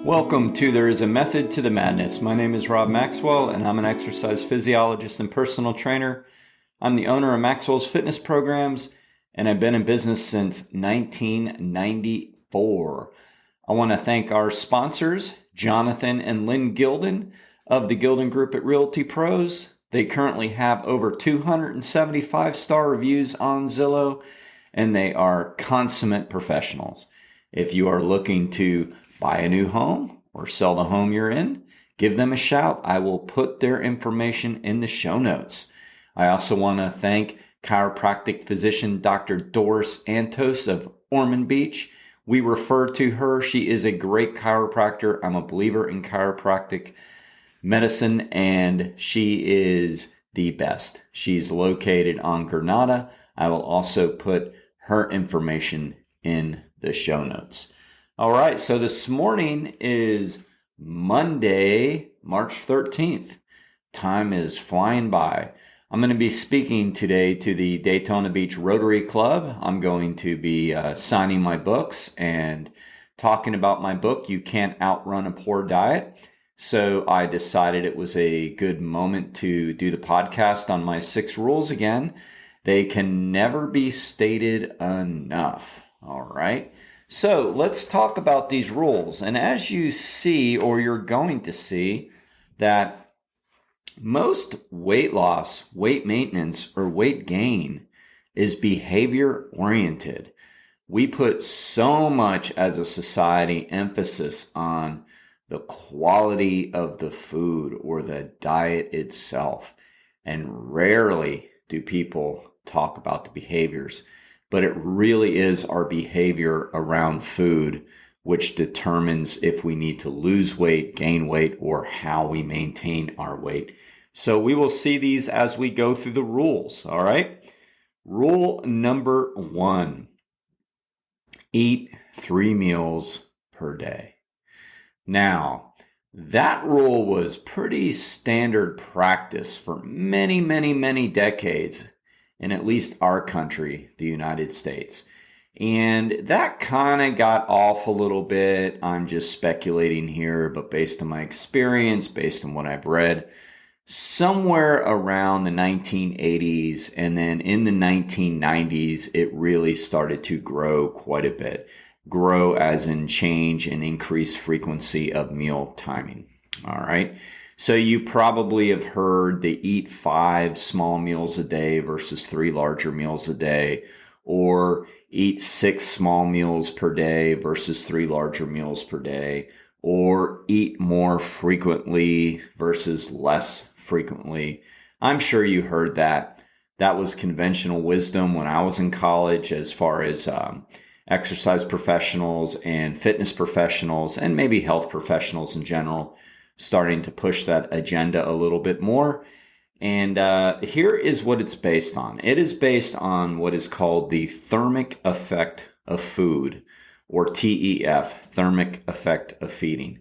Welcome to There is a Method to the Madness. My name is Rob Maxwell, and I'm an exercise physiologist and personal trainer. I'm the owner of Maxwell's Fitness Programs, and I've been in business since 1994. I want to thank our sponsors, Jonathan and Lyn Gildon of the Gildon Group at Realty Pros. They currently have over 275-star reviews on Zillow, and they are consummate professionals. If you are looking to buy a new home or sell the home you're in, give them a shout. I will put their information in the show notes. I also want to thank chiropractic physician Dr. Doris Antos of Ormond Beach. We refer to her. She is a great chiropractor. I'm a believer in chiropractic medicine, and she is the best. She's located on Granada. I will also put her information in the show notes. All right, so this morning is Monday, March 13th. Time is flying by. I'm going to be speaking today to the Daytona Beach Rotary Club. I'm going to be signing my books and talking about my book, You Can't Outrun a Poor Diet. So I decided it was a good moment to do the podcast on my 6 rules again. They can never be stated enough. All right. So let's talk about these rules. And as you see, or you're going to see, that most weight loss, weight maintenance, or weight gain is behavior oriented. We put so much as a society emphasis on the quality of the food or the diet itself. And rarely do people talk about the behaviors. But it really is our behavior around food which determines if we need to lose weight, gain weight, or how we maintain our weight. So we will see these as we go through the rules, all right? Rule number 1, eat 3 meals per day. Now, that rule was pretty standard practice for many, many, many decades in at least our country, the United States. And that kind of got off a little bit. I'm just speculating here, but based on my experience, based on what I've read, somewhere around the 1980s and then in the 1990s, it really started to grow quite a bit. Grow as in change and increase frequency of meal timing. All right. So you probably have heard they eat 5 small meals a day versus 3 larger meals a day, or eat 6 small meals per day versus 3 larger meals per day, or eat more frequently versus less frequently. I'm sure you heard that. That was conventional wisdom when I was in college as far as exercise professionals and fitness professionals and maybe health professionals in general starting to push that agenda a little bit more. And here is what it's based on. It is based on what is called the thermic effect of food, or TEF, thermic effect of feeding.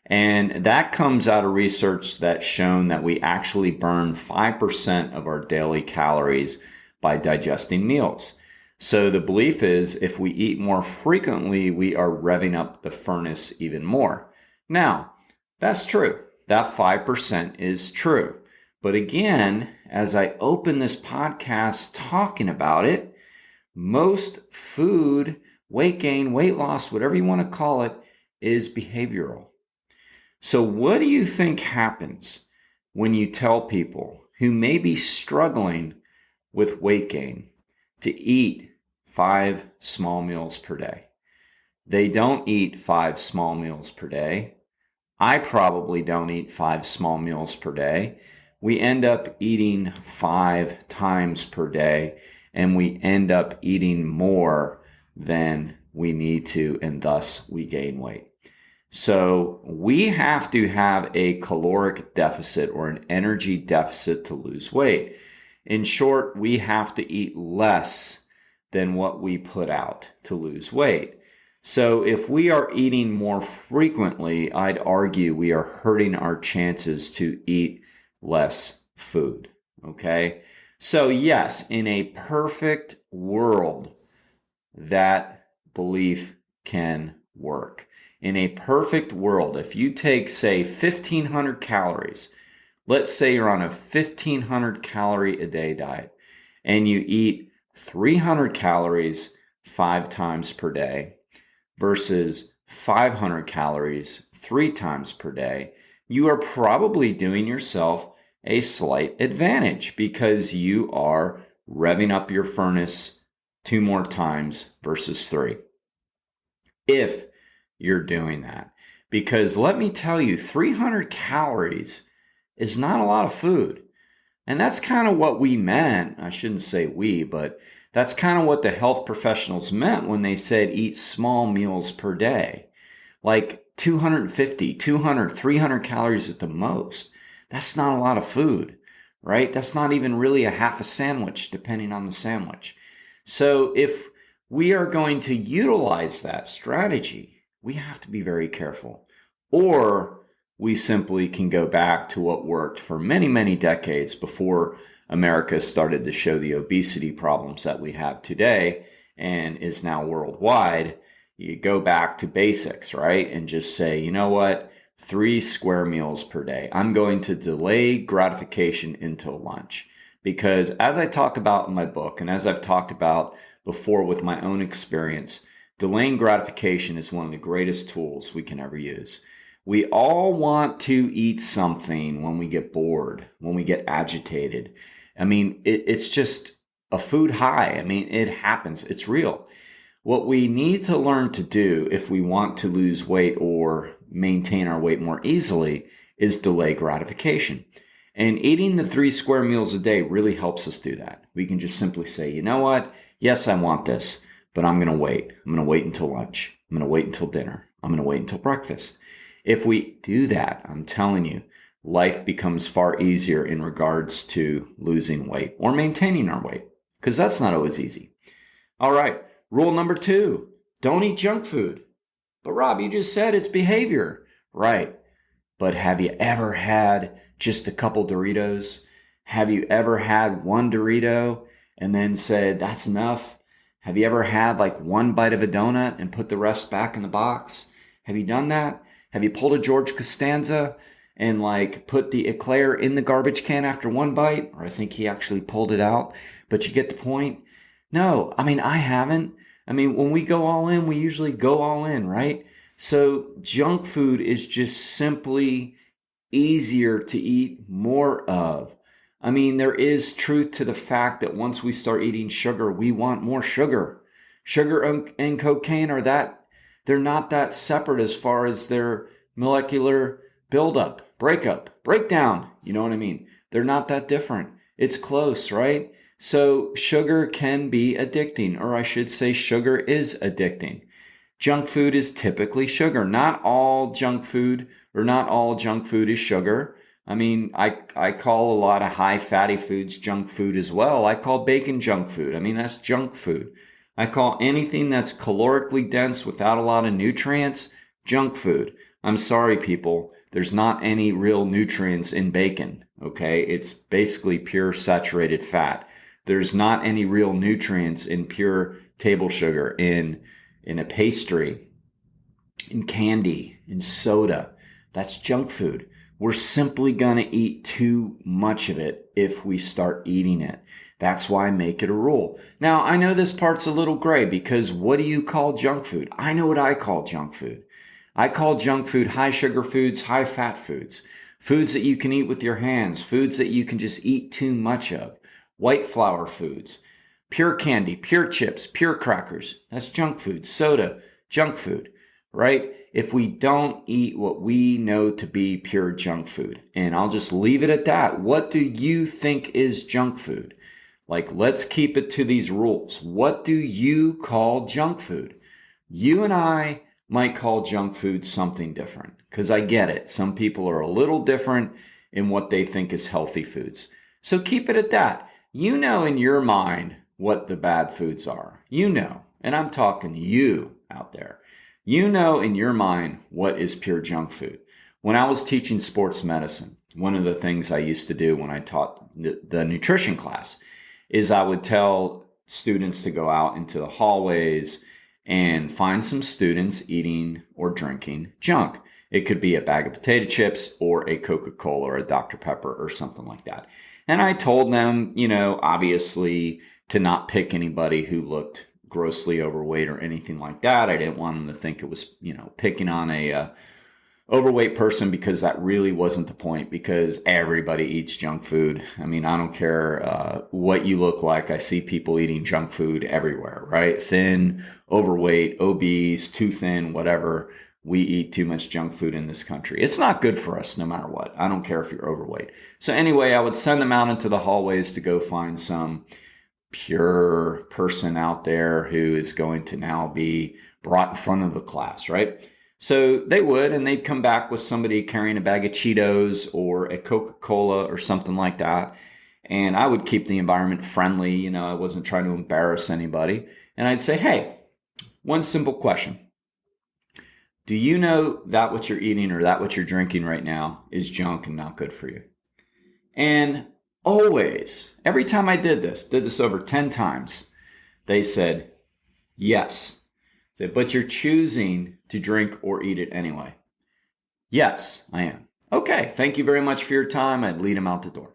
And that comes out of research that's shown that we actually burn 5% of our daily calories by digesting meals. So the belief is if we eat more frequently, we are revving up the furnace even more. Now, that's true. That 5% is true. But again, as I open this podcast talking about it, most food, weight gain, weight loss, whatever you want to call it, is behavioral. So what do you think happens when you tell people who may be struggling with weight gain to eat 5 small meals per day? They don't eat 5 small meals per day. I probably don't eat 5 small meals per day. We end up eating 5 times per day, and we end up eating more than we need to, and thus we gain weight. So we have to have a caloric deficit or an energy deficit to lose weight. In short, we have to eat less than what we put out to lose weight. So if we are eating more frequently, I'd argue we are hurting our chances to eat less food. Okay? So yes, in a perfect world, that belief can work. In a perfect world, if you take, say, 1,500 calories, let's say you're on a 1,500 calorie a day diet, and you eat 300 calories 5 times per day versus 500 calories 3 times per day, you are probably doing yourself a slight advantage because you are revving up your furnace 2 more times versus 3. If you're doing that. Because let me tell you, 300 calories is not a lot of food. And that's kind of what we meant. I shouldn't say we, but that's kind of what the health professionals meant when they said eat small meals per day. Like 250, 200, 300 calories at the most. That's not a lot of food, right? That's not even really a half a sandwich, depending on the sandwich. So if we are going to utilize that strategy, we have to be very careful. Or we simply can go back to what worked for many, many decades before America started to show the obesity problems that we have today and is now worldwide. You go back to basics, right? And just say, you know what? 3 square meals per day. I'm going to delay gratification until lunch. Because as I talk about in my book, and as I've talked about before with my own experience, delaying gratification is one of the greatest tools we can ever use. We all want to eat something when we get bored, when we get agitated. I mean, it's just a food high. I mean, it happens. It's real. What we need to learn to do if we want to lose weight or maintain our weight more easily is delay gratification. And eating the 3 square meals a day really helps us do that. We can just simply say, you know what? Yes, I want this, but I'm going to wait. I'm going to wait until lunch. I'm going to wait until dinner. I'm going to wait until breakfast. If we do that, I'm telling you, life becomes far easier in regards to losing weight or maintaining our weight, because that's not always easy. All right, rule number 2, don't eat junk food. But Rob, you just said it's behavior. Right. But have you ever had just a couple Doritos? Have you ever had one Dorito and then said, that's enough? Have you ever had like one bite of a donut and put the rest back in the box? Have you done that? Have you pulled a George Costanza and like put the eclair in the garbage can after one bite? Or I think he actually pulled it out, but you get the point. No, I mean, I haven't. I mean, when we go all in, we usually go all in, right? So junk food is just simply easier to eat more of. I mean, there is truth to the fact that once we start eating sugar, we want more sugar. Sugar and cocaine they're not that separate as far as their molecular buildup, breakdown. You know what I mean? They're not that different. It's close, right? So sugar can be addicting, or I should say sugar is addicting. Junk food is typically sugar. Not all junk food is sugar. I mean, I call a lot of high fatty foods junk food as well. I call bacon junk food. I mean, that's junk food. I call anything that's calorically dense without a lot of nutrients junk food. I'm sorry, people. There's not any real nutrients in bacon, okay? It's basically pure saturated fat. There's not any real nutrients in pure table sugar, in a pastry, in candy, in soda. That's junk food. We're simply going to eat too much of it if we start eating it. That's why I make it a rule. Now, I know this part's a little gray because what do you call junk food? I know what I call junk food. I call junk food high sugar foods, high fat foods, foods that you can eat with your hands, foods that you can just eat too much of, white flour foods, pure candy, pure chips, pure crackers. That's junk food. Soda, junk food, right? If we don't eat what we know to be pure junk food, and I'll just leave it at that. What do you think is junk food? Like, let's keep it to these rules. What do you call junk food? You and I might call junk food something different, because I get it. Some people are a little different in what they think is healthy foods. So keep it at that. You know in your mind what the bad foods are. You know, and I'm talking to you out there. You know in your mind what is pure junk food. When I was teaching sports medicine, one of the things I used to do when I taught the nutrition class is I would tell students to go out into the hallways and find some students eating or drinking junk. It could be a bag of potato chips or a Coca-Cola or a Dr. Pepper or something like that. And I told them, obviously to not pick anybody who looked grossly overweight or anything like that. I didn't want them to think it was, picking on a overweight person, because that really wasn't the point, because everybody eats junk food. I mean, I don't care what you look like. I see people eating junk food everywhere, right? Thin, overweight, obese, too thin, whatever. We eat too much junk food in this country. It's not good for us no matter what. I don't care if you're overweight. So anyway, I would send them out into the hallways to go find some pure person out there who is going to now be brought in front of the class, right? So they would, and they'd come back with somebody carrying a bag of Cheetos or a Coca-Cola or something like that. And I would keep the environment friendly. I wasn't trying to embarrass anybody. And I'd say, hey, one simple question. Do you know that what you're eating or that what you're drinking right now is junk and not good for you? And always, every time I did this over 10 times, they said, yes. But you're choosing to drink or eat it anyway. Yes, I am. Okay, thank you very much for your time. I'd lead them out the door.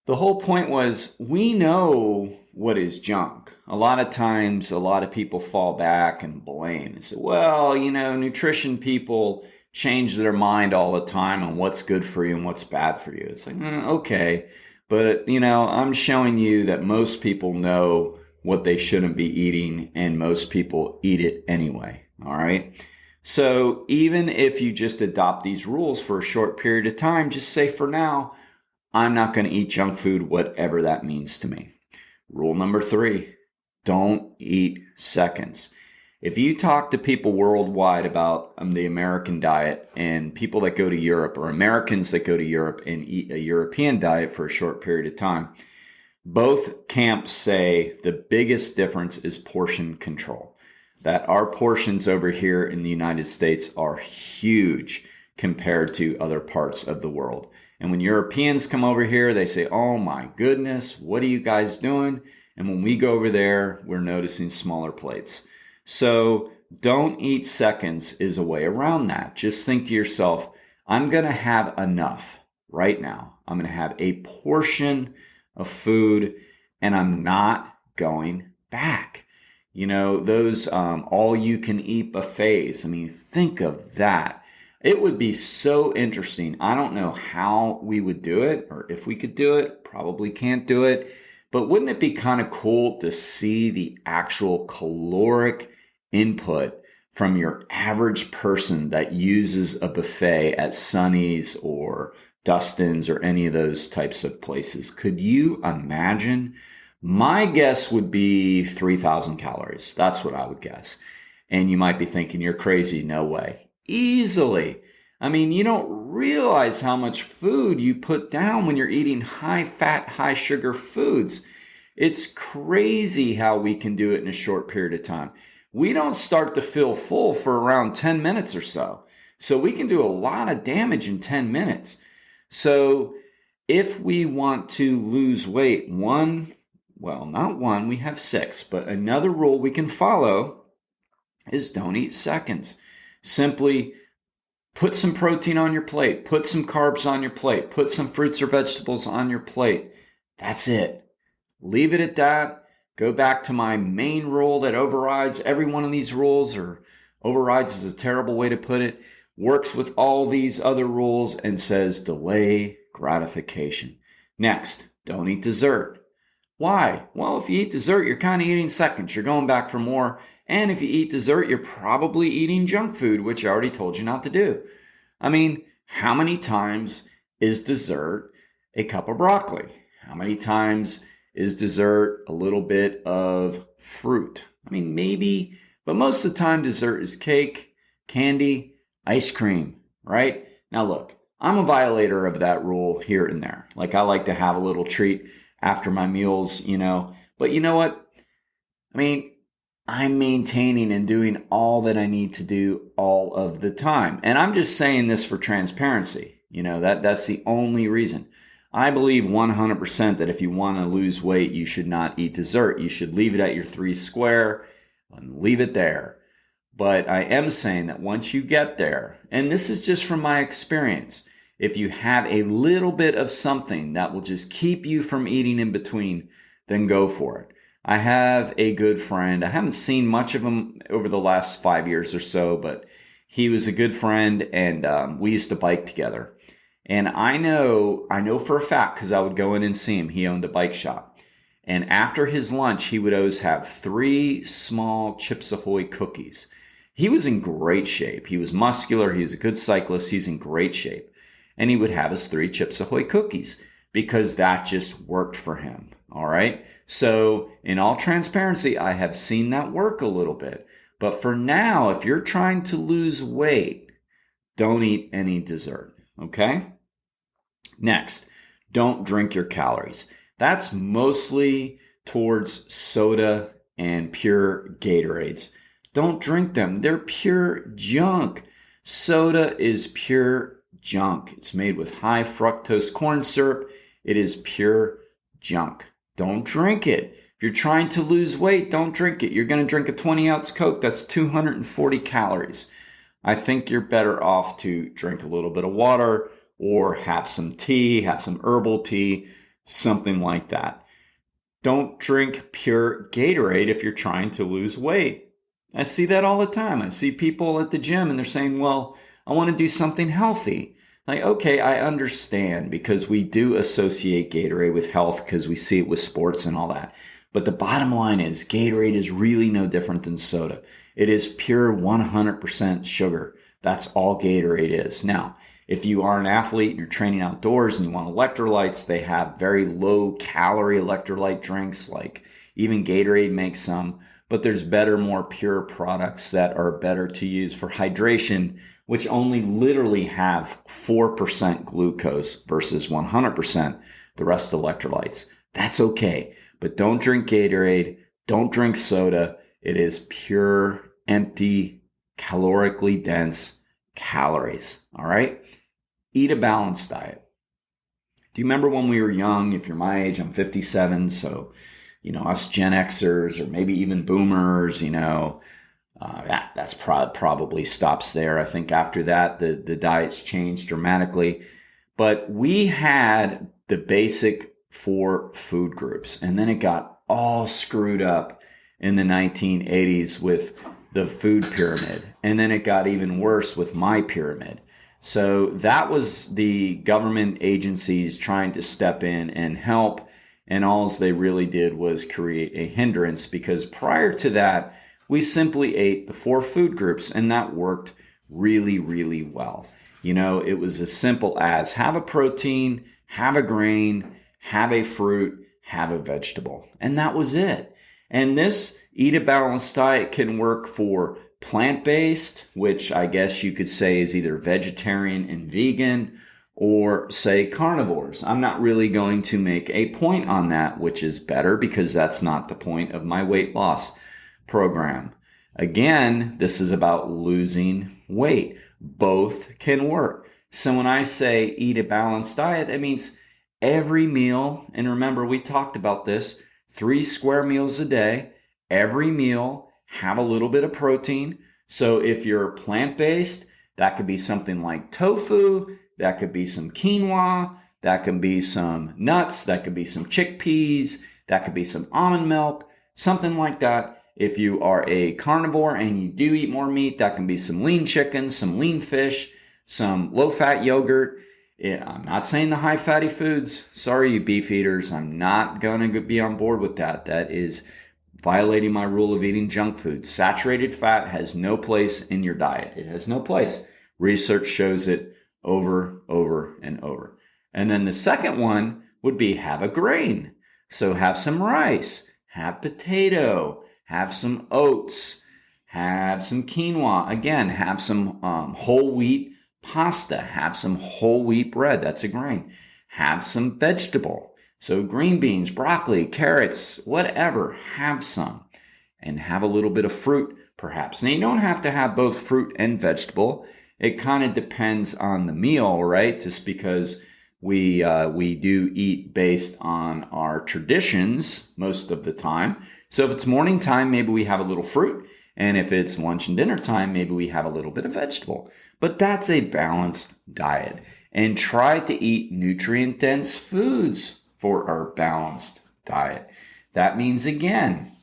The whole point was, we know what is junk. A lot of times, a lot of people fall back and blame and say, well, nutrition people change their mind all the time on what's good for you and what's bad for you. It's like, okay. But, I'm showing you that most people know what they shouldn't be eating, and most people eat it anyway. All right. So even if you just adopt these rules for a short period of time, just say, for now, I'm not going to eat junk food, whatever that means to me. Rule number 3, don't eat seconds. If you talk to people worldwide about the American diet, and people that go to Europe, or Americans that go to Europe and eat a European diet for a short period of time, both camps say the biggest difference is portion control. That our portions over here in the United States are huge compared to other parts of the world. And when Europeans come over here, they say, oh my goodness, what are you guys doing? And when we go over there, we're noticing smaller plates. So don't eat seconds is a way around that. Just think to yourself, I'm going to have enough right now. I'm going to have a portion of food, and I'm not going back. Those all-you-can-eat buffets. I mean, think of that. It would be so interesting. I don't know how we would do it, or if we could do it. Probably can't do it. But wouldn't it be kind of cool to see the actual caloric input from your average person that uses a buffet at Sonny's or Dustin's or any of those types of places? Could you imagine? My guess would be 3,000 calories. That's what I would guess. And you might be thinking, you're crazy. No way. Easily. I mean, you don't realize how much food you put down when you're eating high fat, high sugar foods. It's crazy how we can do it in a short period of time. We don't start to feel full for around 10 minutes or so. So we can do a lot of damage in 10 minutes. So if we want to lose weight, not one, we have 6, but another rule we can follow is don't eat seconds. Simply put some protein on your plate, put some carbs on your plate, put some fruits or vegetables on your plate. That's it. Leave it at that. Go back to my main rule that overrides every one of these rules, or overrides is a terrible way to put it, works with all these other rules, and says delay gratification. Next, don't eat dessert. Why? Well, if you eat dessert, you're kind of eating seconds. You're going back for more. And if you eat dessert, you're probably eating junk food, which I already told you not to do. I mean, how many times is dessert a cup of broccoli? How many times is dessert a little bit of fruit? I mean, maybe, but most of the time dessert is cake, candy, ice cream, right? Now look, I'm a violator of that rule here and there. Like, I like to have a little treat after my meals, but you know what? I mean, I'm maintaining and doing all that I need to do all of the time. And I'm just saying this for transparency. That's the only reason. I believe 100% that if you want to lose weight, you should not eat dessert. You should leave it at your 3 square. and leave it there. But I am saying that once you get there, and this is just from my experience, if you have a little bit of something that will just keep you from eating in between, then go for it. I have a good friend. I haven't seen much of him over the last 5 years or so, but he was a good friend, and we used to bike together. And I know for a fact, because I would go in and see him, he owned a bike shop. And after his lunch, he would always have 3 small Chips Ahoy cookies. He was in great shape. He was muscular. He was a good cyclist. He's in great shape. And he would have his 3 Chips Ahoy cookies because that just worked for him. All right. So in all transparency, I have seen that work a little bit. But for now, if you're trying to lose weight, don't eat any dessert. Okay. Next, don't drink your calories. That's mostly towards soda and pure Gatorades. Don't drink them. They're pure junk. Soda is pure junk. It's made with high fructose corn syrup. It is pure junk. Don't drink it. If you're trying to lose weight, don't drink it. You're going to drink a 20-ounce Coke. That's 240 calories. I think you're better off to drink a little bit of water or have some tea, have some herbal tea, something like that. Don't drink pure Gatorade if you're trying to lose weight. I see that all the time. I see people at the gym and they're saying, well, I want to do something healthy. Like, okay, I understand because we do associate Gatorade with health because we see it with sports and all that. But the bottom line is Gatorade is really no different than soda. It is pure 100% sugar. That's all Gatorade is. Now, if you are an athlete and you're training outdoors and you want electrolytes, they have very low calorie electrolyte drinks, like even Gatorade makes some. But there's better, more pure products that are better to use for hydration, which only literally have 4% glucose versus 100% the rest electrolytes. That's okay. But don't drink Gatorade. Don't drink soda. It is pure, empty, calorically dense calories. All right? Eat a balanced diet. Do you remember when we were young? If you're my age, I'm 57, so us Gen Xers or maybe even boomers, that's probably stops there. I think after that, the diets changed dramatically. But we had the basic 4 food groups, and then it got all screwed up in the 1980s with the food pyramid. And then it got even worse with my pyramid. So that was the government agencies trying to step in and help. And all they really did was create a hindrance because prior to that, we simply ate the 4 food groups and that worked really, really well. It was as simple as have a protein, have a grain, have a fruit, have a vegetable. And that was it. And this eat a balanced diet can work for plant-based, which I guess you could say is either vegetarian and vegan, or say carnivores. I'm not really going to make a point on that, which is better because that's not the point of my weight loss program. Again, this is about losing weight. Both can work. So when I say eat a balanced diet, that means every meal, and remember we talked about this, 3 square meals a day, every meal have a little bit of protein. So if you're plant-based, that could be something like tofu, that could be some quinoa, that could be some nuts, that could be some chickpeas, that could be some almond milk, something like that. If you are a carnivore and you do eat more meat, that can be some lean chicken, some lean fish, some low-fat yogurt. I'm not saying the high-fatty foods. Sorry, you beef eaters. I'm not going to be on board with that. That is violating my rule of eating junk food. Saturated fat has no place in your diet. It has no place. Research shows it over, and over. And then the second one would be have a grain. So have some rice, have potato, have some oats, have some quinoa. Again, have some whole wheat pasta, have some whole wheat bread. That's a grain. Have some vegetable. So green beans, broccoli, carrots, whatever, have some. And have a little bit of fruit, perhaps. Now, you don't have to have both fruit and vegetable. It kind of depends on the meal, right? Just because we do eat based on our traditions most of the time. So if it's morning time, maybe we have a little fruit. And if it's lunch and dinner time, maybe we have a little bit of vegetable. But that's a balanced diet. And try to eat nutrient-dense foods for our balanced diet. That means, again,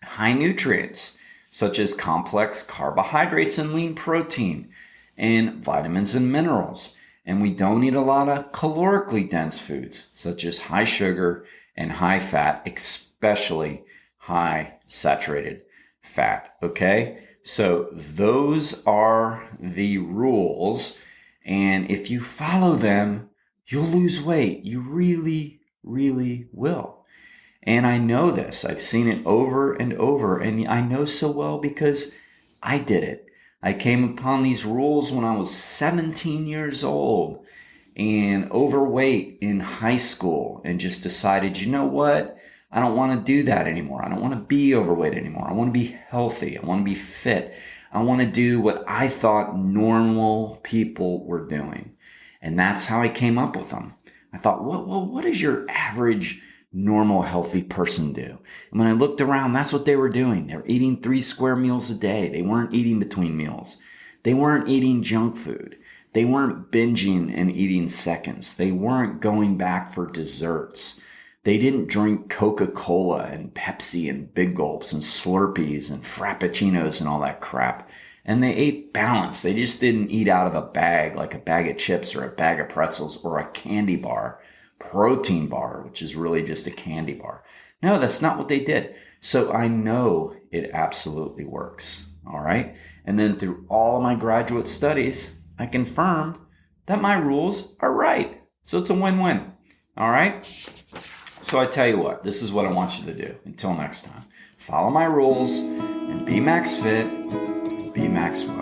high nutrients, such as complex carbohydrates and lean protein, and vitamins and minerals. And we don't eat a lot of calorically dense foods, such as high sugar and high fat, especially high saturated fat. Okay? So those are the rules. And if you follow them, you'll lose weight. You really, really will. And I know this. I've seen it over and over. And I know so well because I did it. I came upon these rules when I was 17 years old and overweight in high school, and just decided, you know what? I don't want to do that anymore. I don't want to be overweight anymore. I want to be healthy. I want to be fit. I want to do what I thought normal people were doing. And that's how I came up with them. I thought, what does your average normal healthy person do? And when I looked around, that's what they were doing. They were eating 3 square meals a day. They weren't eating between meals. They weren't eating junk food. They weren't binging and eating seconds. They weren't going back for desserts. They didn't drink Coca-Cola and Pepsi and Big Gulps and Slurpees and Frappuccinos and all that crap. And they ate balanced. They just didn't eat out of a bag, like a bag of chips or a bag of pretzels or a candy bar, protein bar, which is really just a candy bar. No, that's not what they did. So I know it absolutely works. All right. And then through all of my graduate studies, I confirmed that my rules are right. So it's a win-win. All right. So I tell you what, this is what I want you to do. Until next time, follow my rules and be max fit, be max well.